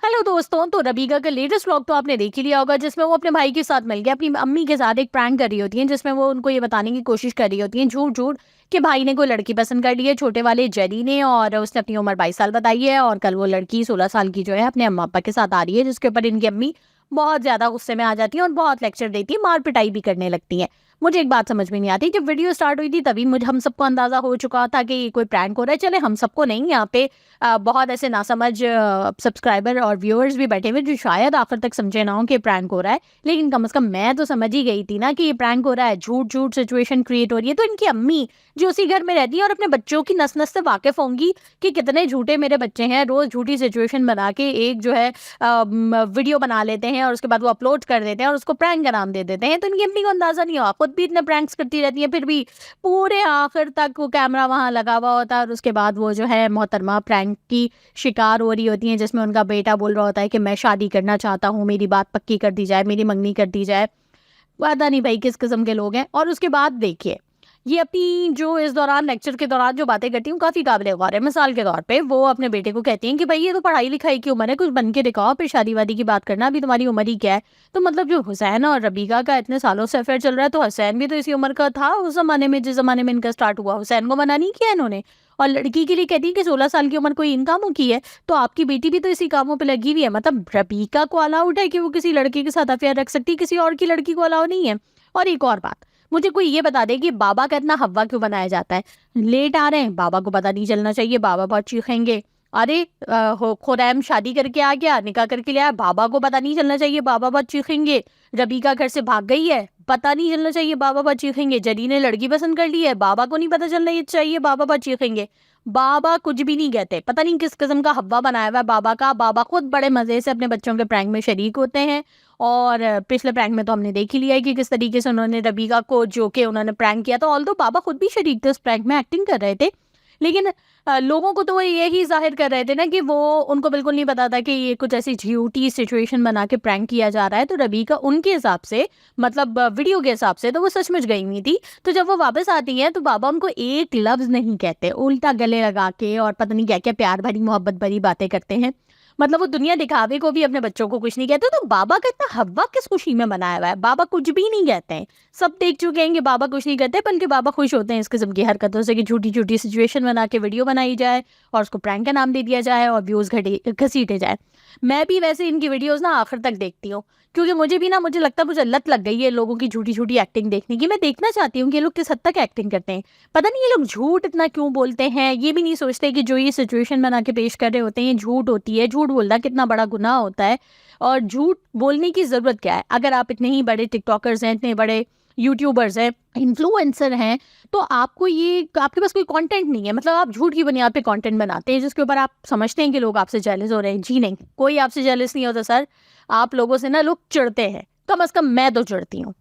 Hello दोस्तों, तो रबीका का लेटेस्ट व्लॉग तो आपने देख ही लिया होगा, जिसमें वो अपने भाई के साथ मिल के अपनी अम्मी के साथ एक प्रैंक कर रही होती हैं, जिसमें वो उनको ये बताने की कोशिश कर रही होती हैं झूठ झूठ कि भाई ने कोई लड़की पसंद कर ली है, छोटे वाले जेरी ने, और उसने अपनी उम्र 22 साल बताई है और कल वो लड़की 16 साल की जो है अपने अम्मा पापा के साथ आ रही है, जिसके ऊपर इनकी अम्मी बहुत ज्यादा गुस्से में आ जाती है और बहुत लेक्चर देती है, मार पिटाई भी करने लगती है। मुझे एक बात समझ में नहीं आती, जब वीडियो स्टार्ट हुई थी तभी मुझे हम सबको अंदाजा हो चुका था कि ये कोई प्रैंक हो रहा है। चले हम सबको नहीं, यहाँ पे बहुत ऐसे नासमझ सब्सक्राइबर और व्यूअर्स भी बैठे हुए जो शायद आखिर तक समझे ना हो कि प्रैंक हो रहा है, लेकिन कम से कम मैं तो समझ ही गई थी ना कि ये प्रैंक हो रहा है, झूठ झूठ सिचुएशन क्रिएट हो रही है। तो इनकी अम्मी जो उसी घर में रहती है और अपने बच्चों की नस नस से वाकिफ होंगी कि कितने झूठे मेरे बच्चे हैं, रोज झूठी सिचुएशन बना के एक जो है वीडियो बना लेते हैं और उसके बाद वो अपलोड कर देते हैं और उसको प्रैंक का नाम दे देते हैं। तो इनकी अम्मी को अंदाजा नहीं हुआ, खुद भी इतने प्रैंक्स करती रहती है, फिर भी पूरे आखिर तक वो कैमरा वहां लगा हुआ होता है और उसके बाद वो जो है मोहतरमा प्रैंक की शिकार हो रही होती हैं, जिसमें उनका बेटा बोल रहा होता है कि मैं शादी करना चाहता हूँ, मेरी बात पक्की कर दी जाए, मेरी मंगनी कर दी जाए। पता नहीं भाई किस किस्म के लोग हैं। और उसके बाद देखिए ये अपनी जो इस दौरान लेक्चर के दौरान जो बातें करती हूँ काफी काबिल गौर है। मिसाल के तौर पे वो अपने बेटे को कहती हैं कि भाई ये तो पढ़ाई लिखाई की उम्र है, कुछ बन के दिखाओ, फिर शादी वादी की बात करना, अभी तुम्हारी उम्र ही क्या है। तो मतलब जो हुसैन और रबीका का इतने सालों से अफेयर चल रहा है, तो हुसैन भी तो इसी उम्र का था उस जमाने में जिस जमाने में इनका स्टार्ट हुआ। हुसैन को मना नहीं किया इन्होंने। और लड़की के लिए कहती है कि 16 साल की उम्र कोई इन कामों की है, तो आपकी बेटी भी तो इसी कामों पे लगी हुई है। मतलब रबीका को अलाउड है कि वो किसी लड़के के साथ अफेयर रख सकती है, किसी और की लड़की को अलाउ नहीं है। और एक और बात, मुझे कोई ये बता दे कि बाबा का इतना हव्वा क्यों बनाया जाता है। लेट आ रहे हैं, बाबा को पता नहीं चलना चाहिए, बाबा बहुत चीखेंगे। अरे खुरैम शादी करके आ गया, निकाह करके ले आया, बाबा को पता नहीं चलना चाहिए, बाबा बहुत चीखेंगे। रबीका घर से भाग गई है, पता नहीं चलना चाहिए, बाबा बहुत चीखेंगे। जरी ने लड़की पसंद कर ली है, बाबा को नहीं पता चलना चाहिए, बाबा बहुत चीखेंगे। बाबा कुछ भी नहीं कहते, पता नहीं किस किस्म का हव्वा बनाया हुआ है बाबा का। बाबा खुद बड़े मजे से अपने बच्चों के प्रैंक में शरीक होते हैं। और पिछले प्रैंक में तो हमने देख ही लिया है कि किस तरीके से उन्होंने रबीका को जो के उन्होंने प्रैंक किया था। ऑल्दो बाबा खुद भी शरीक थे उस प्रैंक में, एक्टिंग कर रहे थे, लेकिन लोगों को तो वो यही जाहिर कर रहे थे ना कि वो उनको बिल्कुल नहीं पता था कि ये कुछ ऐसी झूठी सिचुएशन बना के प्रैंक किया जा रहा है। तो रबीका उनके हिसाब से, मतलब वीडियो के हिसाब से तो वो सचमुच गई हुई थी। तो जब वो वापस आती है तो बाबा उनको एक लफ्ज नहीं कहते, उल्टा गले लगा के और पता नहीं क्या क्या प्यार भरी मोहब्बत भरी बातें करते हैं। मतलब वो दुनिया दिखावे को भी अपने बच्चों को कुछ नहीं कहते। तो बाबा का इतना हव्वा किस खुशी में बनाया हुआ है, बाबा कुछ भी नहीं कहते हैं। सब देख चुके हैं कि बाबा कुछ नहीं कहते, बल्कि बाबा खुश होते हैं इस किस्म की हरकतों से कि झूठी झूठी सिचुएशन बना के वीडियो बनाई जाए और उसको प्रैंक का नाम दे दिया जाए और व्यूज घसीटे जाए। मैं भी वैसे इनकी वीडियोस ना आखिर तक देखती हूँ, क्योंकि मुझे भी ना, मुझे लगता है मुझे लत लग गई है लोगों की झूठी झूठी एक्टिंग देखने की। मैं देखना चाहती हूँ कि ये लोग किस हद तक एक्टिंग करते हैं। पता नहीं ये लोग झूठ इतना क्यों बोलते हैं, ये भी नहीं सोचते कि जो ये सिचुएशन बना के पेश कर रहे होते हैं ये झूठ होती है, झूठ बोलना कितना बड़ा गुनाह होता है और झूठ बोलने की जरूरत क्या है। अगर आप इतने ही बड़े टिकटॉकर्स हैं, इतने बड़े यूट्यूबर्स हैं, इन्फ्लुएंसर हैं, तो आपको ये आपके पास कोई कंटेंट नहीं है, मतलब आप झूठ की बुनियाद पे कंटेंट बनाते हैं जिसके ऊपर आप समझते हैं कि लोग आपसे जेलस हो रहे हैं। जी नहीं, कोई आपसे जेलस नहीं होता सर, आप लोगों से ना लोग चिढ़ते हैं, कम से कम मैं तो चिढ़ती हूँ।